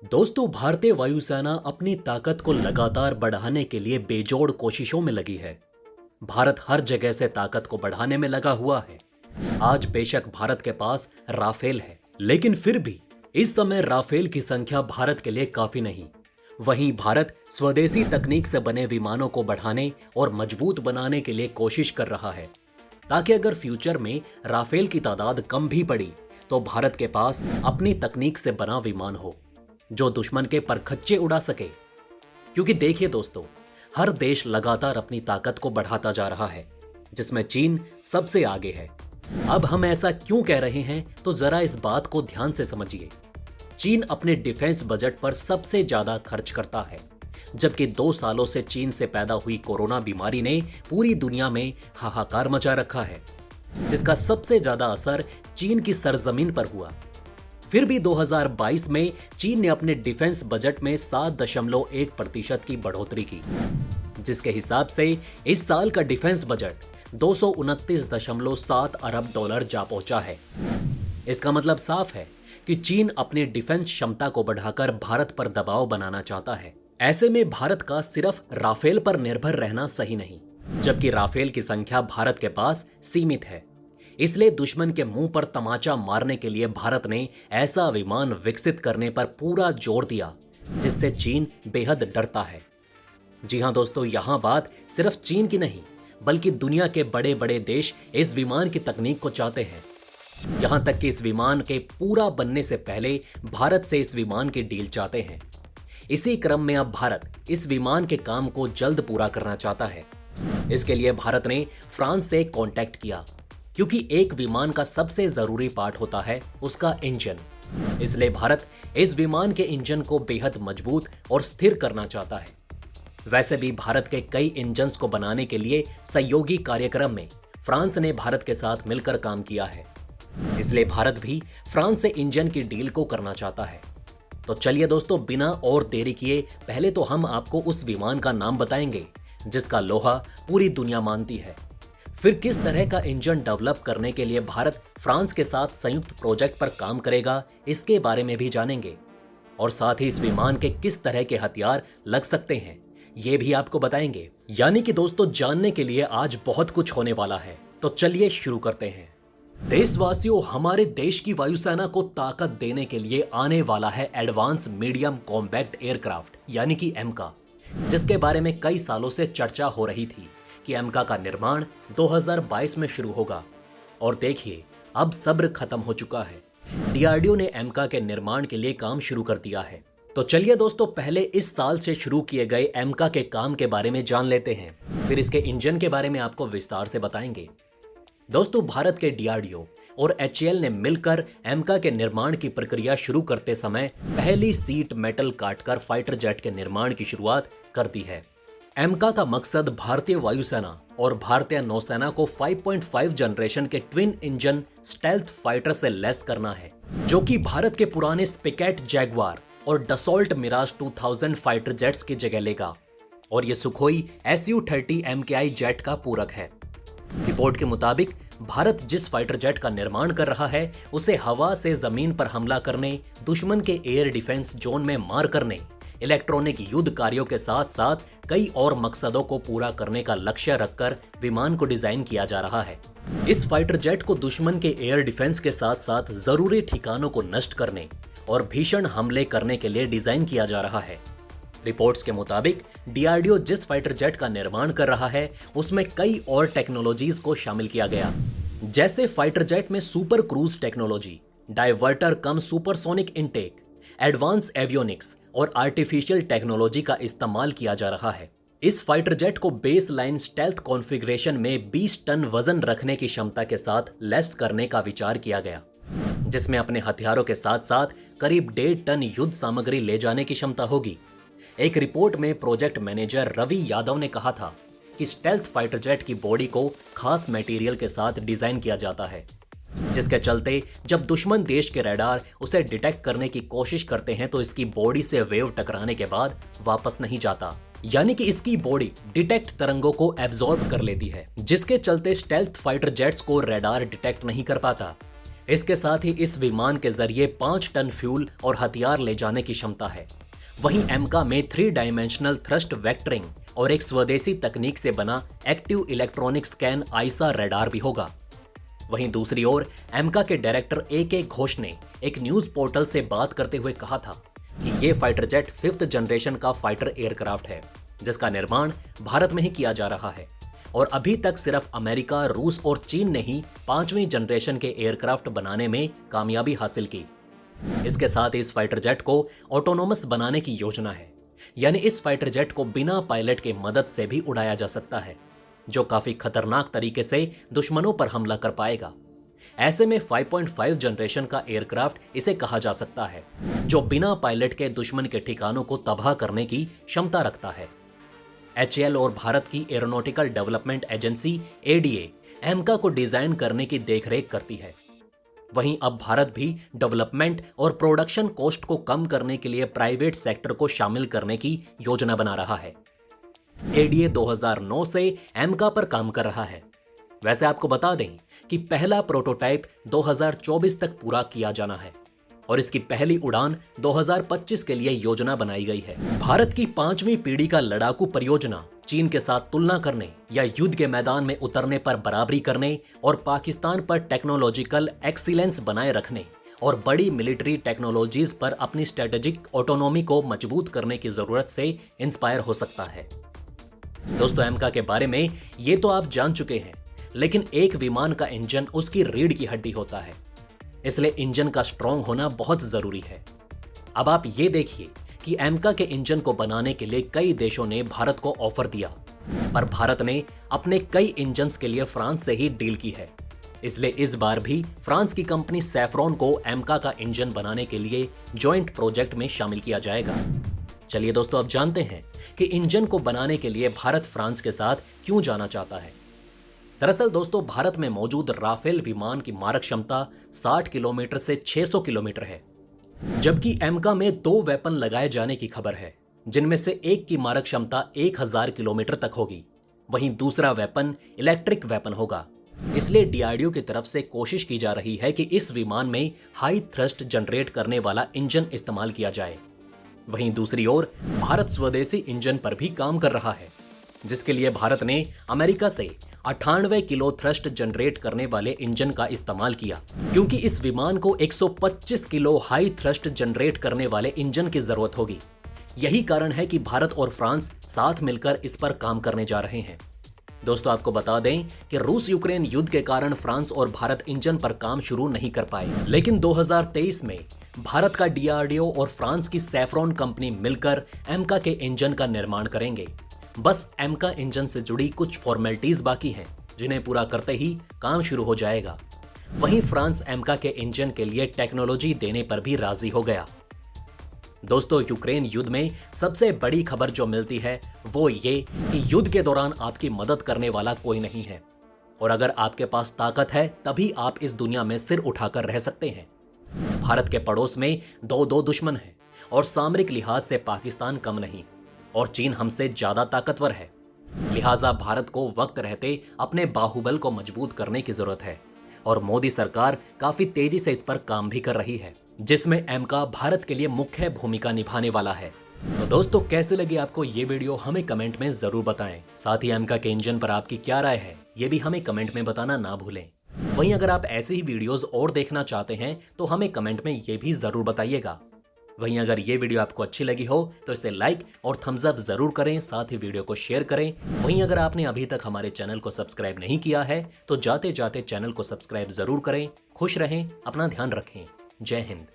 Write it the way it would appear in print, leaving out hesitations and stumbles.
दोस्तों, भारतीय वायुसेना अपनी ताकत को लगातार बढ़ाने के लिए बेजोड़ कोशिशों में लगी है। भारत हर जगह से ताकत को बढ़ाने में लगा हुआ है। आज बेशक भारत के पास राफेल है, लेकिन फिर भी इस समय राफेल की संख्या भारत के लिए काफी नहीं। वहीं भारत स्वदेशी तकनीक से बने विमानों को बढ़ाने और मजबूत बनाने के लिए कोशिश कर रहा है, ताकि अगर फ्यूचर में राफेल की तादाद कम भी पड़ी तो भारत के पास अपनी तकनीक से बना विमान हो जो दुश्मन के परखच्चे उड़ा सके। क्योंकि देखिए दोस्तों, हर देश लगातार अपनी ताकत को बढ़ाता जा रहा है, जिसमें चीन सबसे आगे है। अब हम ऐसा क्यों कह रहे हैं, तो जरा इस बात को ध्यान से समझिए। चीन अपने डिफेंस बजट पर सबसे ज्यादा खर्च करता है, जबकि 2 सालों से चीन से पैदा हुई कोरोना बीमारी ने पूरी दुनिया में हाहाकार मचा रखा है, जिसका सबसे ज्यादा असर चीन की सरजमीन पर हुआ। फिर भी 2022 में चीन ने अपने डिफेंस बजट में 7.1% की बढ़ोतरी की, जिसके हिसाब से इस साल का डिफेंस बजट 229.7 अरब डॉलर जा पहुंचा है। इसका मतलब साफ है कि चीन अपनी डिफेंस क्षमता को बढ़ाकर भारत पर दबाव बनाना चाहता है। ऐसे में भारत का सिर्फ राफेल पर निर्भर रहना सही नहीं, जबकि राफेल की संख्या भारत के पास सीमित है। इसलिए दुश्मन के मुंह पर तमाचा मारने के लिए भारत ने ऐसा विमान विकसित करने पर पूरा जोर दिया, जिससे चीन बेहद डरता है। जी हां दोस्तों, यहां बात सिर्फ चीन की नहीं, बल्कि दुनिया के बड़े बड़े देश इस विमान की तकनीक को चाहते हैं। यहां तक कि इस विमान के पूरा बनने से पहले भारत से इस विमान की डील चाहते हैं। इसी क्रम में अब भारत इस विमान के काम को जल्द पूरा करना चाहता है। इसके लिए भारत ने फ्रांस से कांटेक्ट किया, क्योंकि एक विमान का सबसे जरूरी पार्ट होता है उसका इंजन। इसलिए भारत इस विमान के इंजन को बेहद मजबूत और स्थिर करना चाहता है। वैसे भी भारत के कई इंजन्स को बनाने के लिए सहयोगी कार्यक्रम में फ्रांस ने भारत के साथ मिलकर काम किया है। इसलिए भारत भी फ्रांस से इंजन की डील को करना चाहता है। तो चलिए दोस्तों, बिना और देरी किए पहले तो हम आपको उस विमान का नाम बताएंगे जिसका लोहा पूरी दुनिया मानती है। फिर किस तरह का इंजन डेवलप करने के लिए भारत फ्रांस के साथ संयुक्त प्रोजेक्ट पर काम करेगा, इसके बारे में भी जानेंगे। और साथ ही इस विमान के किस तरह के हथियार लग सकते हैं, ये भी आपको बताएंगे। यानी कि दोस्तों, जानने के लिए आज बहुत कुछ होने वाला है। तो चलिए शुरू करते हैं। देशवासियों, हमारे देश की वायुसेना को ताकत देने के लिए आने वाला है एडवांस मीडियम कॉम्बैक्ट एयरक्राफ्ट यानी कि एमका, जिसके बारे में कई सालों से चर्चा हो रही थी कि एमका का निर्माण 2022 में शुरू होगा। और देखिए, अब सब्र खत्म हो चुका है। डीआरडीओ ने एमका के निर्माण के लिए काम शुरू कर दिया है। तो चलिए दोस्तों, पहले इस साल से शुरू किए गए एमका के काम के बारे में जान लेते हैं, फिर इसके इंजन के बारे में आपको विस्तार से बताएंगे। दोस्तों, भारत के डीआरडीओ और एचएएल ने मिलकर एमका के निर्माण की प्रक्रिया शुरू करते समय पहली सीट मेटल काटकर फाइटर जेट के निर्माण की शुरुआत कर दी है। एमका का मकसद भारतीय वायुसेना और भारतीय नौसेना को 5.5 जनरेशन के ट्विन इंजन स्टेल्थ फाइटर से लैस करना है, जो कि भारत के पुराने स्पिकेट जैगवार और डसॉल्ट मिराज 2000 फाइटर जेट्स की जगह लेगा। और ये सुखोई Su-30 MKI जेट का पूरक है। रिपोर्ट के मुताबिक भारत जिस फाइटर जेट का निर्माण कर रहा है, उसे हवा से जमीन पर हमला करने, दुश्मन के एयर डिफेंस जोन में मार करने, इलेक्ट्रॉनिक युद्ध कार्यों के साथ साथ कई और मकसदों को पूरा करने का लक्ष्य रखकर विमान को डिजाइन किया जा रहा है। इस फाइटर जेट को दुश्मन के एयर डिफेंस के साथ साथ जरूरी ठिकानों को नष्ट करने और भीषण हमले करने के लिए डिजाइन किया जा रहा है। रिपोर्ट्स के मुताबिक डीआरडीओ जिस फाइटर जेट का निर्माण कर रहा है, उसमें कई और टेक्नोलॉजीज को शामिल किया गया, जैसे फाइटर जेट में सुपर क्रूज टेक्नोलॉजी, डाइवर्टर कम सुपरसोनिक इनटेक, एडवांस एवियोनिक्स और आर्टिफिशियल टेक्नोलॉजी का इस्तेमाल किया जा रहा है। इस फाइटर जेट को बेस लाइन स्टेल्थ कॉन्फ़िगरेशन में 20 टन वजन रखने की क्षमता के साथ लैस करने का विचार किया गया, जिसमें अपने हथियारों के साथ साथ करीब 1.5 टन युद्ध सामग्री ले जाने की क्षमता होगी। एक रिपोर्ट में प्रोजेक्ट मैनेजर रवि यादव ने कहा था कि स्टेल्थ फाइटर जेट की बॉडी को खास मटेरियल के साथ डिजाइन किया जाता है, जिसके चलते जब दुश्मन देश के रडार उसे डिटेक्ट करने की कोशिश करते हैं तो इसकी बॉडी से वेव टकराने के बाद वापस नहीं जाता। यानी कि इसकी बॉडी डिटेक्ट तरंगों को एब्जॉर्ब कर लेती है, जिसके चलते स्टेल्थ फाइटर जेट्स को रडार डिटेक्ट नहीं कर पाता। इसके साथ ही इस विमान के जरिए 5 टन फ्यूल और हथियार ले जाने की क्षमता है। वहीं एमका में 3 डायमेंशनल थ्रस्ट वेक्टरिंग और एक स्वदेशी तकनीक से बना active electronic scan I saw radar भी होगा। वहीं दूसरी ओर एमका के डायरेक्टर ए.के. घोष ने एक न्यूज पोर्टल से बात करते हुए कहा था कि ये फाइटर जेट 5th जनरेशन का फाइटर एयरक्राफ्ट है, जिसका निर्माण भारत में ही किया जा रहा है और अभी तक सिर्फ अमेरिका, रूस और चीन ने ही 5वीं जनरेशन के एयरक्राफ्ट बनाने में कामयाबी हासिल की। इसके साथ इस फाइटर जेट को ऑटोनोमस बनाने की योजना है, यानी इस फाइटर जेट को बिना पायलट के मदद से भी उड़ाया जा सकता है, जो काफी खतरनाक तरीके से दुश्मनों पर हमला कर पाएगा। ऐसे में 5.5 जनरेशन का एयरक्राफ्ट इसे कहा जा सकता है, जो बिना पायलट के दुश्मन के ठिकानों को तबाह करने की क्षमता रखता है। HAL और भारत की एरोनॉटिकल डेवलपमेंट एजेंसी ADA एमका को डिजाइन करने की देखरेख करती है। वहीं अब भारत भी डेवलपमेंट और प्रोडक्शन कॉस्ट को कम करने के लिए प्राइवेट सेक्टर को शामिल करने की योजना बना रहा है। ADA 2009 से एमका पर काम कर रहा है। वैसे आपको बता दें कि पहला प्रोटोटाइप 2024 तक पूरा किया जाना है और इसकी पहली उड़ान 2025 के लिए योजना बनाई गई है। भारत की 5वीं पीढ़ी का लड़ाकू परियोजना चीन के साथ तुलना करने या युद्ध के मैदान में उतरने पर बराबरी करने और पाकिस्तान पर टेक्नोलॉजिकल एक्सीलेंस बनाए रखने और बड़ी मिलिट्री टेक्नोलॉजीज पर अपनी स्ट्रेटेजिक ऑटोनॉमी को मजबूत करने की जरूरत से इंस्पायर हो सकता है। दोस्तों, एमका के बारे में ये तो आप जान चुके हैं, लेकिन एक विमान का इंजन उसकी रीढ़ की हड्डी होता है, इसलिए इंजन का स्ट्रॉन्ग होना बहुत जरूरी है। अब आप ये देखिए कि एमका के इंजन को बनाने के लिए कई देशों ने भारत को ऑफर दिया, पर भारत ने अपने कई इंजन्स के लिए फ्रांस से ही डील की है। इसलिए इस बार भी फ्रांस की कंपनी सैफ्रॉन को एमका का इंजन बनाने के लिए जॉइंट प्रोजेक्ट में शामिल किया जाएगा। चलिए दोस्तों, अब जानते हैं कि इंजन को बनाने के लिए भारत फ्रांस के साथ क्यों जाना चाहता है। दरअसल दोस्तों, भारत में मौजूद राफेल विमान की मारक क्षमता 60 किलोमीटर से 600 किलोमीटर है, जबकि एमका में 2 वेपन लगाए जाने की खबर है, जिनमें से एक की मारक क्षमता 1000 किलोमीटर तक होगी। वहीं दूसरा वेपन इलेक्ट्रिक वेपन होगा। इसलिए DRDO की तरफ से कोशिश की जा रही है कि इस विमान में हाई थ्रस्ट जनरेट करने वाला इंजन इस्तेमाल किया जाए। वहीं दूसरी ओर भारत स्वदेशी इंजन पर भी काम कर रहा है, जिसके लिए भारत ने अमेरिका से 98 किलो थ्रस्ट जनरेट करने वाले इंजन का इस्तेमाल किया, क्योंकि इस विमान को 125 किलो हाई थ्रस्ट जनरेट करने वाले इंजन की जरूरत होगी। यही कारण है कि भारत और फ्रांस साथ मिलकर इस पर काम करने जा रहे हैं। दोस्तों, आपको बता दें कि रूस यूक्रेन युद्ध के कारण फ्रांस और भारत इंजन पर काम शुरू नहीं कर पाए, लेकिन 2023 में भारत का DRDO और फ्रांस की सैफ्रॉन कंपनी मिलकर एमका के इंजन का निर्माण करेंगे। बस एमका इंजन से जुड़ी कुछ फॉर्मेलिटीज बाकी हैं, जिन्हें पूरा करते ही काम शुरू हो जाएगा। वहीं फ्रांस एमका के इंजन के लिए टेक्नोलॉजी देने पर भी राजी हो गया। दोस्तों, यूक्रेन युद्ध में सबसे बड़ी खबर जो मिलती है वो ये कि युद्ध के दौरान आपकी मदद करने वाला कोई नहीं है, और अगर आपके पास ताकत है तभी आप इस दुनिया में सिर उठाकर रह सकते हैं। भारत के पड़ोस में दो दुश्मन हैं और सामरिक लिहाज से पाकिस्तान कम नहीं, और चीन हमसे ज्यादा ताकतवर है। लिहाजा भारत को वक्त रहते अपने बाहुबल को मजबूत करने की जरूरत है, और मोदी सरकार काफी तेजी से इस पर काम भी कर रही है, जिसमें एमका भारत के लिए मुख्य भूमिका निभाने वाला है। तो दोस्तों, कैसे लगी आपको ये वीडियो हमें कमेंट में जरूर बताएं। साथ ही एमका के इंजन पर आपकी क्या राय है ये भी हमें कमेंट में बताना ना भूलें। वहीं अगर आप ऐसे ही वीडियोस और देखना चाहते हैं तो हमें कमेंट में ये भी जरूर बताइएगा। वहीं अगर ये वीडियो आपको अच्छी लगी हो तो इसे लाइक और थम्स अप जरूर करें, साथ ही वीडियो को शेयर करें। वहीं अगर आपने अभी तक हमारे चैनल को सब्सक्राइब नहीं किया है तो जाते जाते चैनल को सब्सक्राइब जरूर करें। खुश रहें, अपना ध्यान रखें। जय हिंद।